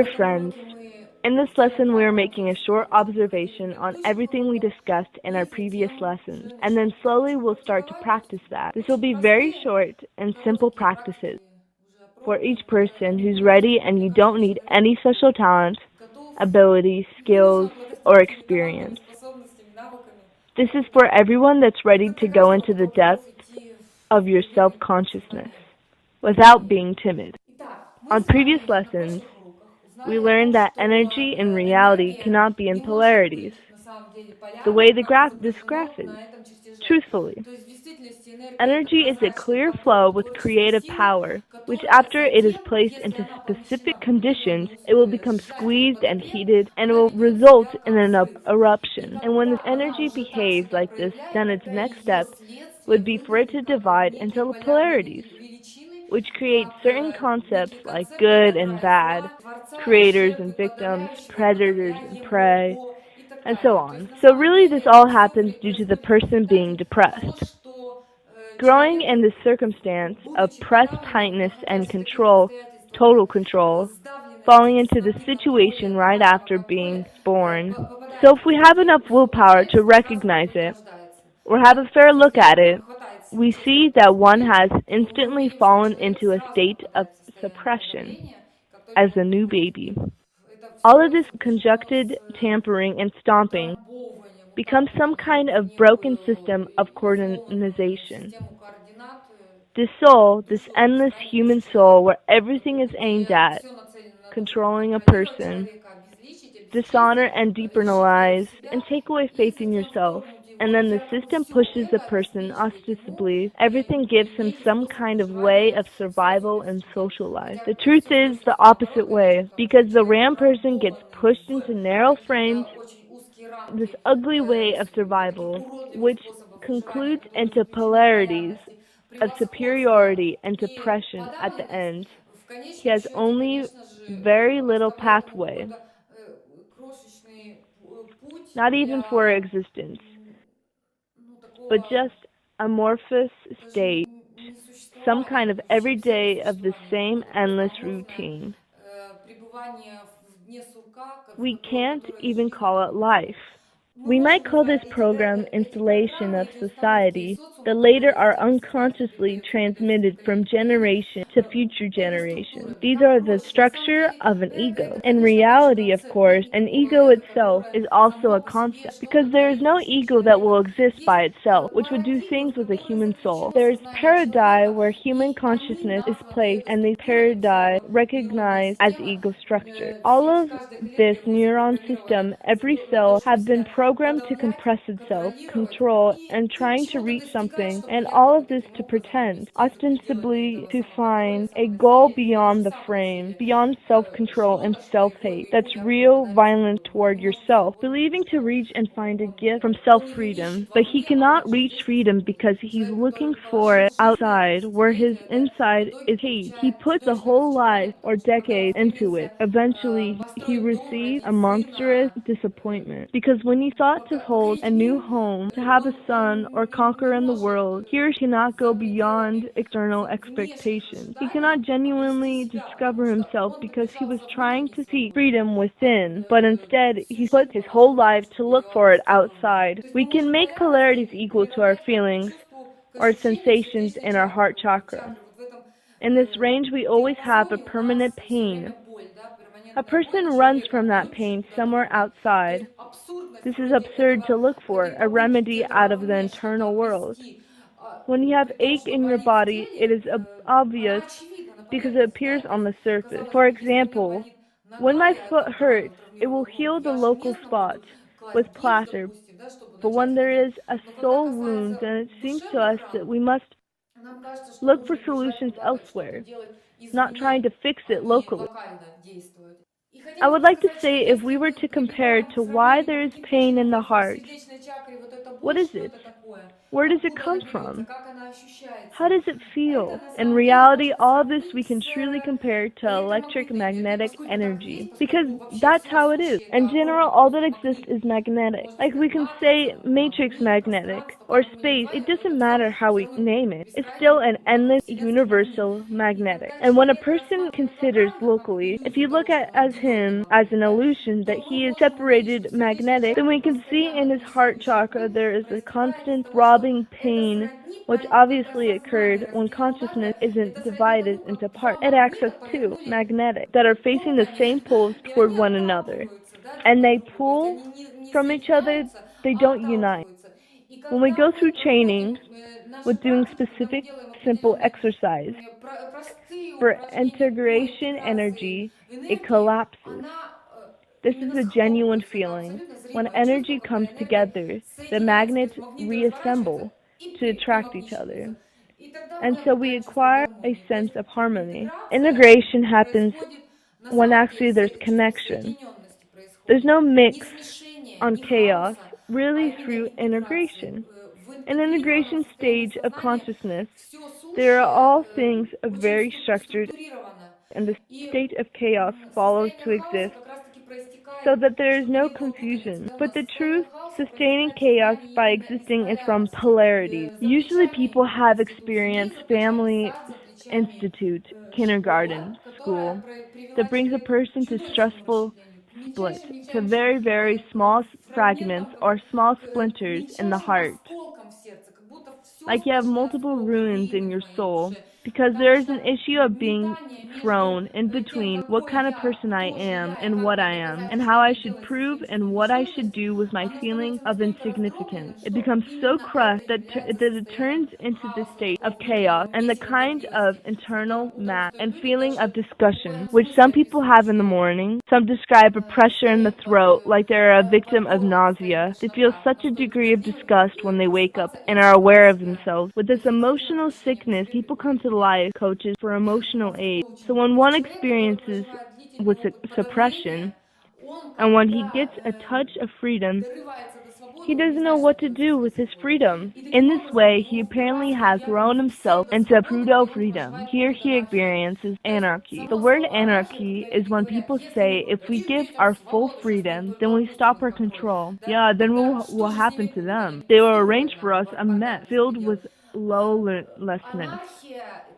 Dear friends, in this lesson we are making a short observation on everything we discussed in our previous lessons, and then slowly we'll start to practice that. This will be very short and simple practices for each person who's ready, and you don't need any special talent, ability, skills, or experience. This is for everyone that's ready to go into the depths of your self-consciousness without being timid. On previous lessons, we learned that energy and reality cannot be in polarities, the way this graph is. Truthfully, energy is a clear flow with creative power, which after it is placed into specific conditions, it will become squeezed and heated and will result in an eruption. And when this energy behaves like this, then its next step would be for it to divide into polarities, which creates certain concepts like good and bad, creators and victims, predators and prey, and so on. So really this all happens due to the person being depressed. Growing in this circumstance of pressed tightness and control, total control, falling into the situation right after being born. So if we have enough willpower to recognize it, or have a fair look at it, we see that one has instantly fallen into a state of suppression as a new baby. All of this conjuncted tampering and stomping becomes some kind of broken system of coordination. This soul, this endless human soul where everything is aimed at controlling a person, dishonor and depersonalize, and take away faith in yourself. And then the system pushes the person ostensibly. Everything gives him some kind of way of survival and social life. The truth is the opposite way, because the RAM person gets pushed into narrow frames, this ugly way of survival, which concludes into polarities of superiority and depression at the end. He has only very little pathway, not even for existence, but just amorphous state, some kind of everyday of the same endless routine. We can't even call it life. We might call this program installation of society that later are unconsciously transmitted from generation to future generations. These are the structure of an ego. In reality, of course, an ego itself is also a concept, because there is no ego that will exist by itself, which would do things with a human soul. There is paradise where human consciousness is placed, and the paradise recognized as ego structure. All of this neuron system, every cell, have been programmed to compress itself, control, and trying to reach something, and all of this to pretend, ostensibly to find a goal beyond the frame, beyond self-control and self-hate. That's real violence toward yourself, believing to reach and find a gift from self-freedom. But he cannot reach freedom because he's looking for it outside, where his inside is hate. He puts a whole life or decades into it. Eventually, he receives a monstrous disappointment, because when he sought to hold a new home, to have a son, or conquer in the world, he cannot go beyond external expectations. He cannot genuinely discover himself because he was trying to seek freedom within, but instead he put his whole life to look for it outside. We can make polarities equal to our feelings or sensations in our heart chakra. In this range, we always have a permanent pain. A person runs from that pain somewhere outside. This is absurd to look for, a remedy out of the internal world. When you have ache in your body, it is obvious because it appears on the surface. For example, when my foot hurts, it will heal the local spot with plaster. But when there is a soul wound, then it seems to us that we must look for solutions elsewhere, not trying to fix it locally. I would like to say, if we were to compare to why there is pain in the heart, what is it? Where does it come from? How does it feel? In reality, all of this we can truly compare to electric magnetic energy because that's how it is. In general, all that exists is magnetic. Like we can say matrix magnetic or space, it doesn't matter how we name it. It's still an endless universal magnetic. And when a person considers locally, if you look at as him as an illusion that he is separated magnetic, then we can see in his heart chakra there is a constant throbbing pain which obviously occurred when consciousness isn't divided into parts. It acts as two, magnetic, that are facing the same poles toward one another. And they pull from each other, they don't unite. When we go through training with doing specific simple exercise, for integration energy, it collapses. This is a genuine feeling. When energy comes together, the magnets reassemble to attract each other. And so we acquire a sense of harmony. Integration happens when actually there's connection. There's no mix on chaos, really through integration. An integration stage of consciousness, there are all things very structured, and the state of chaos follows to exist so that there is no confusion. But the truth, sustaining chaos by existing is from polarities. Usually people have experienced family institute, kindergarten, school, that brings a person to stressful split, to very, very small fragments or small splinters in the heart. Like you have multiple ruins in your soul because there is an issue of being thrown in between what kind of person I am and what I am, and how I should prove and what I should do with my feeling of insignificance. It becomes so crushed that it turns into this state of chaos and the kind of internal mass and feeling of discussion, which some people have in the morning. Some describe a pressure in the throat, like they're a victim of nausea. They feel such a degree of disgust when they wake up and are aware of themselves. With this emotional sickness, people come to life coaches for emotional aid. So when one experiences with suppression, and when he gets a touch of freedom, he doesn't know what to do with his freedom. In this way, he apparently has thrown himself into pseudo-freedom. Here he experiences anarchy. The word anarchy is when people say if we give our full freedom, then we stop our control. Yeah, then what will happen to them? They will arrange for us a mess filled with lawlessness.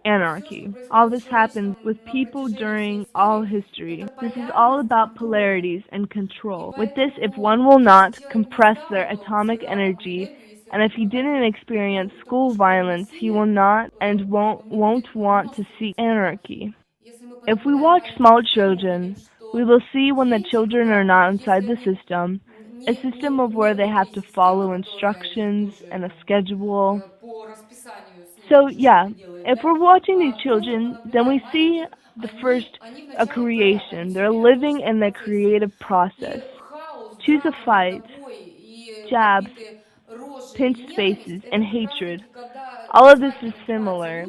Anarchy. All this happens with people during all history. This is all about polarities and control. With this, if one will not compress their atomic energy, and if he didn't experience school violence, he will not and won't want to see anarchy. If we watch small children, we will see when the children are not inside the system, a system of where they have to follow instructions and a schedule. So yeah, if we're watching these children, then we see the first a creation. They're living in the creative process. Choose a fight, jabs, pinched faces, and hatred. All of this is similar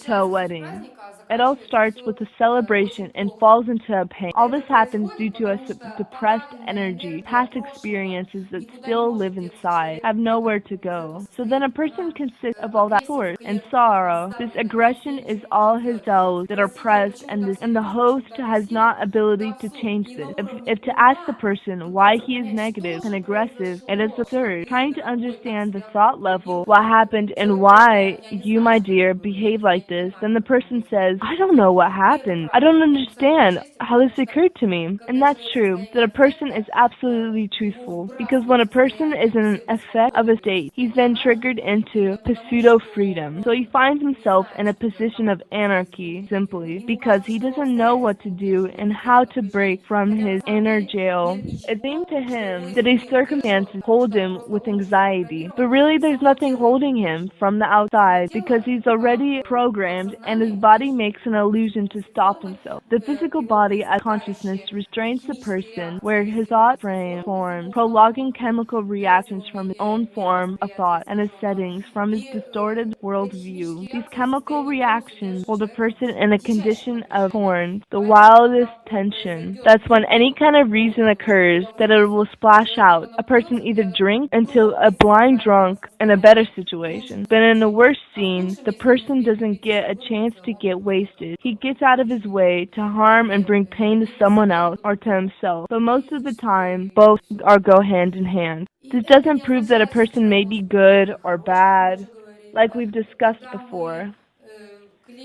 to a wedding. It all starts with a celebration and falls into a pain. All this happens due to a depressed energy, past experiences that still live inside, have nowhere to go. So then a person consists of all that force and sorrow. This aggression is all his cells that are pressed, and the host has not ability to change this. If to ask the person why he is negative and aggressive, it is absurd. Trying to understand the thought level, what happened, and why you, my dear, behave like this, then the person says, I don't know what happened. I don't understand how this occurred to me. And that's true, that a person is absolutely truthful. Because when a person is in an effect of a state, he's then triggered into pseudo-freedom. So he finds himself in a position of anarchy, simply, because he doesn't know what to do and how to break from his inner jail. It seems to him that his circumstances hold him with anxiety. But really there's nothing holding him from the outside because he's already programmed and his body makes makes an illusion to stop himself. The physical body as consciousness restrains the person where his thought frame forms, prolonging chemical reactions from his own form of thought and his settings from his distorted worldview. These chemical reactions hold a person in a condition of horns, the wildest tension. That's when any kind of reason occurs that it will splash out. A person either drinks until a blind drunk in a better situation. But in the worst scene, the person doesn't get a chance to get wasted. He gets out of his way to harm and bring pain to someone else or to himself. But most of the time, both are go hand in hand. This doesn't prove that a person may be good or bad, like we've discussed before.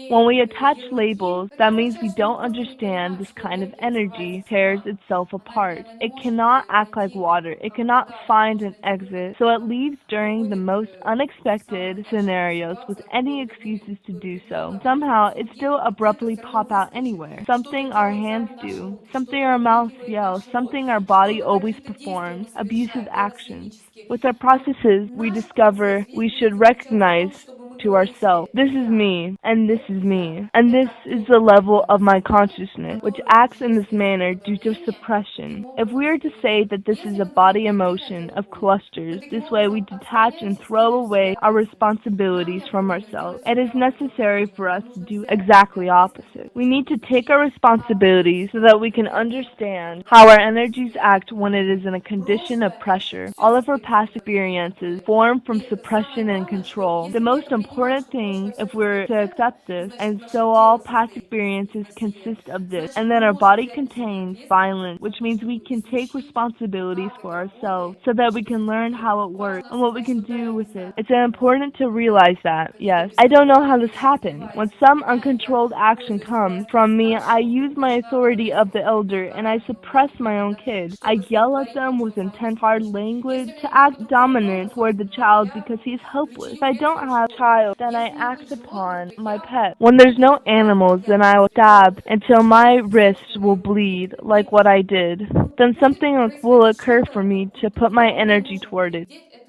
When we attach labels, that means we don't understand this kind of energy tears itself apart. It cannot act like water. It cannot find an exit, so it leaves during the most unexpected scenarios with any excuses to do so. Somehow, it still abruptly pop out anywhere. Something our hands do, something our mouths yell, something our body always performs, abusive actions. With our processes, we discover we should recognize to ourselves, this is me, and this is me, and this is the level of my consciousness, which acts in this manner due to suppression. If we are to say that this is a body emotion of clusters, this way we detach and throw away our responsibilities from ourselves. It is necessary for us to do exactly opposite. We need to take our responsibilities so that we can understand how our energies act when it is in a condition of pressure. All of our past experiences form from suppression and control. The most important thing if we're to accept this, and so all past experiences consist of this, and then our body contains violence, which means we can take responsibilities for ourselves so that we can learn how it works and what we can do with it. It's important to realize that, yes. I don't know how this happened. When some uncontrolled action comes from me, I use my authority of the elder and I suppress my own kid. I yell at them with intense hard language to act dominant toward the child because he is helpless. If I don't have a child, then I act upon my pet. When there's no animals, then I will stab until my wrists will bleed, like what I did. Then something will occur for me to put my energy toward it.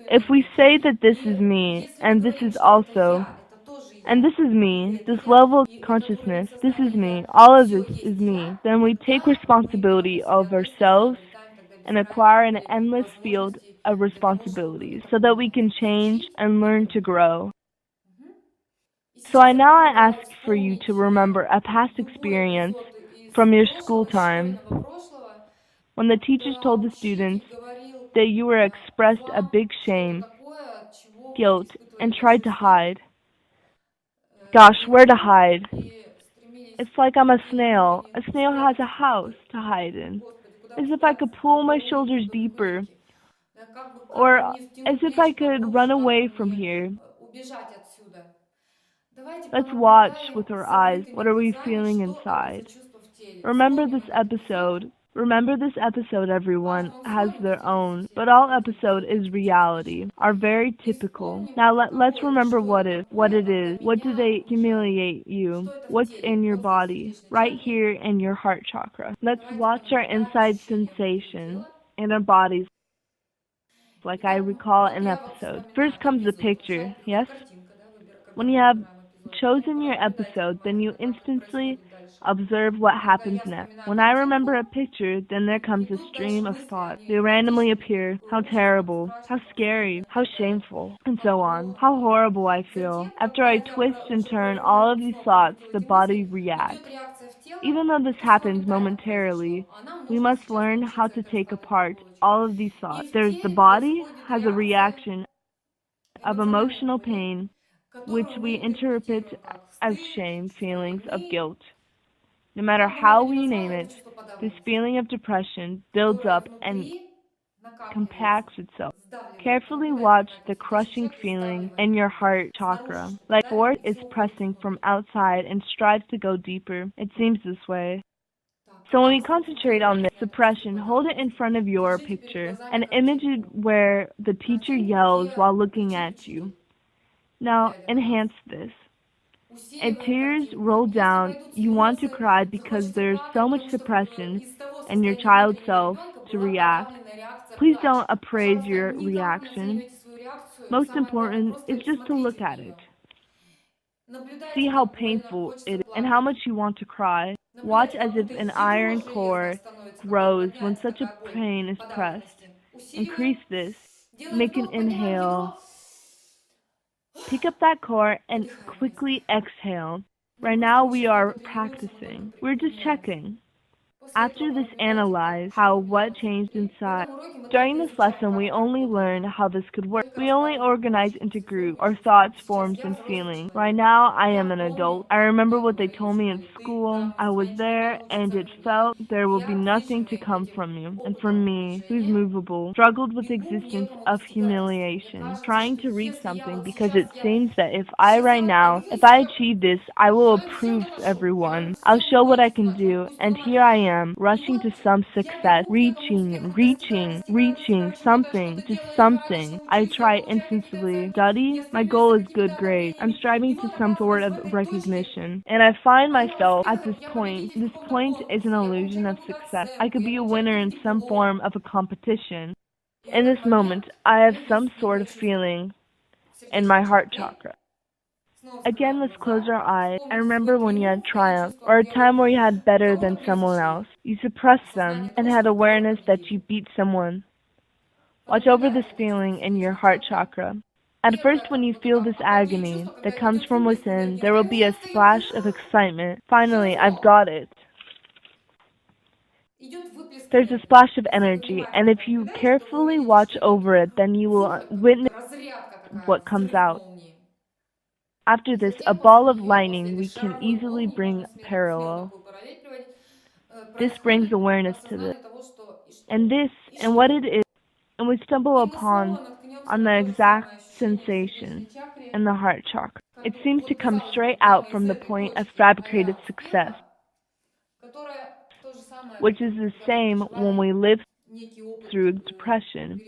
If we say that this is me, and this is also, and this is me, this level of consciousness, this is me, all of this is me, then we take responsibility of ourselves and acquire an endless field of responsibilities so that we can change and learn to grow. So I ask for you to remember a past experience from your school time when the teachers told the students that you were expressed a big shame, guilt, and tried to hide. Gosh, where to hide? It's like I'm a snail. A snail has a house to hide in. As if I could pull my shoulders deeper, or as if I could run away from here. Let's watch with our eyes. What are we feeling inside? Remember this episode. Remember this episode, everyone has their own, but all episode is reality, are very typical. Now let's remember what it is. What do they humiliate you? What's in your body? Right here in your heart chakra. Let's watch our inside sensation in our bodies like I recall an episode. First comes the picture, yes? When you have chosen your episode, then you instantly observe what happens next. When I remember a picture, then there comes a stream of thoughts. They randomly appear. How terrible, how scary, how shameful, and so on. How horrible I feel. After I twist and turn all of these thoughts, the body reacts. Even though this happens momentarily, we must learn how to take apart all of these thoughts. There's the body has a reaction of emotional pain which we interpret as shame, feelings of guilt. No matter how we name it, this feeling of depression builds up and compacts itself. Carefully watch the crushing feeling in your heart chakra. Like force is pressing from outside and strives to go deeper. It seems this way. So when we concentrate on this suppression, hold it in front of your picture, an image where the teacher yells while looking at you. Now enhance this. And tears roll down. You want to cry because there's so much suppression in your child self to react. Please don't appraise your reaction. Most important is just to look at it. See how painful it is and how much you want to cry. Watch as if an iron core grows when such a pain is pressed. Increase this. Make an inhale. Pick up that core and quickly exhale. Right now we are practicing. We're just checking. After this, analyze how what changed inside. During this lesson, we only learn how this could work. We only organize into groups, our thoughts, forms, and feelings. Right now, I am an adult. I remember what they told me in school. I was there, and it felt there will be nothing to come from you. And from me, who's movable, struggled with existence of humiliation, trying to reach something because it seems that if I right now, if I achieve this, I will prove to everyone. I'll show what I can do, and here I am, rushing to some success, reaching something to something. I try instantly. Study? My goal is good grades. I'm striving to some sort of recognition. And I find myself at this point. This point is an illusion of success. I could be a winner in some form of a competition. In this moment, I have some sort of feeling in my heart chakra. Again, let's close our eyes and remember when you had triumph, or a time where you had better than someone else. You suppressed them and had awareness that you beat someone. Watch over this feeling in your heart chakra. At first, when you feel this agony that comes from within, there will be a splash of excitement. Finally, I've got it. There's a splash of energy, and if you carefully watch over it, then you will witness what comes out. After this, a ball of lightning we can easily bring parallel. This brings awareness to this, and what it is, and we stumble upon on the exact sensation in the heart chakra. It seems to come straight out from the point of fabricated success, which is the same when we live through depression.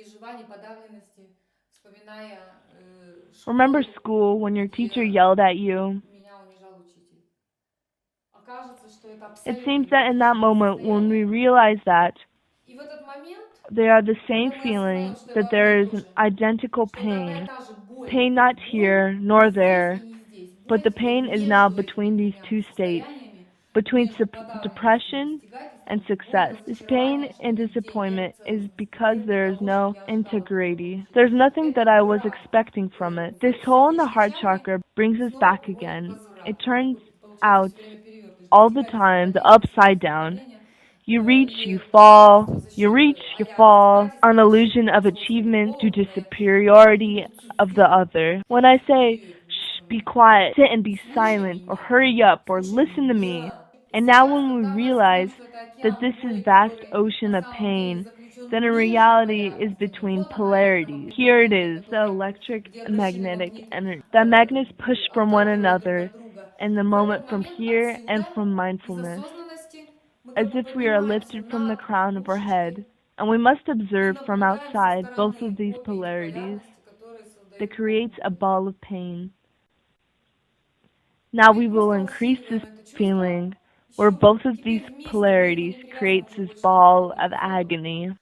Remember school when your teacher yelled at you? It seems that in that moment when we realize that they are the same feeling, that there is an identical pain. Pain not here nor there, but the pain is now between these two states, between depression and success. This pain and disappointment is because there is no integrity. There's nothing that I was expecting from it. This hole in the heart chakra brings us back again. It turns out all the time the upside down. You reach, you fall. You reach, you fall. An illusion of achievement due to superiority of the other. When I say, shh, be quiet, sit and be silent, or hurry up, or listen to me. And now when we realize that this is vast ocean of pain, then in reality is between polarities. Here it is, the electric and magnetic energy. The magnets push from one another in the moment from here and from mindfulness, as if we are lifted from the crown of our head, and we must observe from outside both of these polarities that creates a ball of pain. Now we will increase this feeling where both of these polarities creates this ball of agony.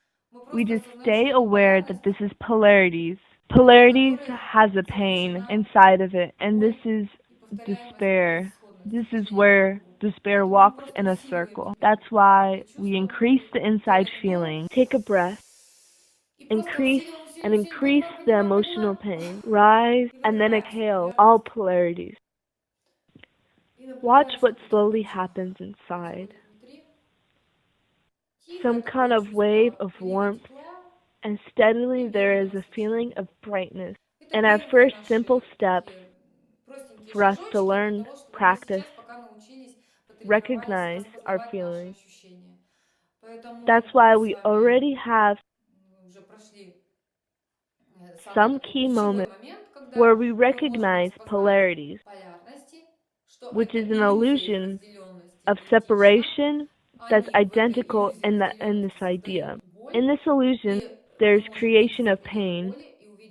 We just stay aware that this is polarities. Polarities has a pain inside of it, and this is despair. This is where despair walks in a circle. That's why we increase the inside feeling. Take a breath. Increase and increase the emotional pain. Rise and then exhale all polarities. Watch what slowly happens inside. Some kind of wave of warmth, and steadily there is a feeling of brightness. And at first, simple steps for us to learn, practice, recognize our feelings. That's why we already have some key moments where we recognize polarities, which is an illusion of separation that's identical in this idea. In this illusion, there's creation of pain.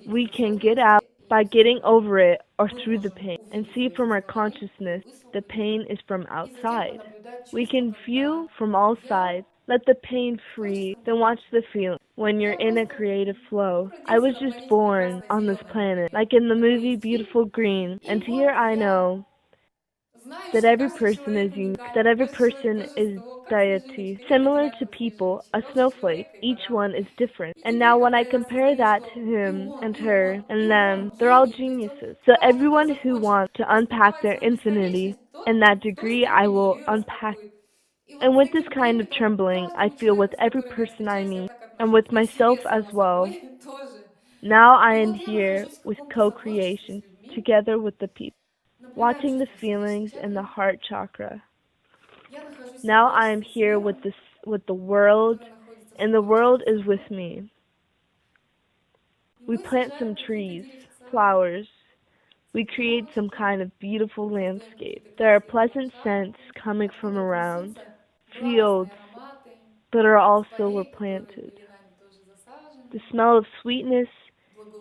We can get out by getting over it or through the pain, and see from our consciousness the pain is from outside. We can view from all sides, let the pain free, then watch the feeling when you're in a creative flow. I was just born on this planet, like in the movie Beautiful Green, and here I know that every person is unique, that every person is deity. Similar to people, a snowflake, each one is different. And now when I compare that to him and her and them, they're all geniuses. So everyone who wants to unpack their infinity in that degree, I will unpack. And with this kind of trembling, I feel with every person I meet, and with myself as well. Now I am here with co-creation, together with the people, watching the feelings in the heart chakra. Now I am here with with the world, and the world is with me. We plant some trees, flowers. We create some kind of beautiful landscape. There are pleasant scents coming from around, fields that are also were planted. The smell of sweetness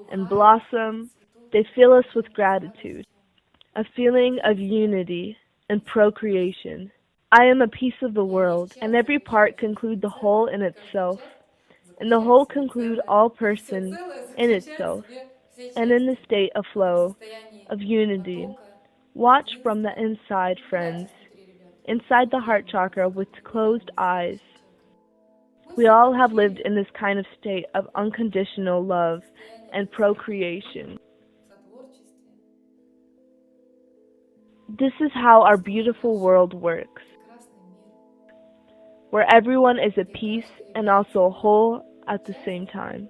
and blossom, they fill us with gratitude, a feeling of unity and procreation. I am a piece of the world, and every part conclude the whole in itself, and the whole conclude all person in itself, and in the state of flow, of unity. Watch from the inside, friends, inside the heart chakra with closed eyes. We all have lived in this kind of state of unconditional love and procreation. This is how our beautiful world works, where everyone is a piece and also a whole at the same time.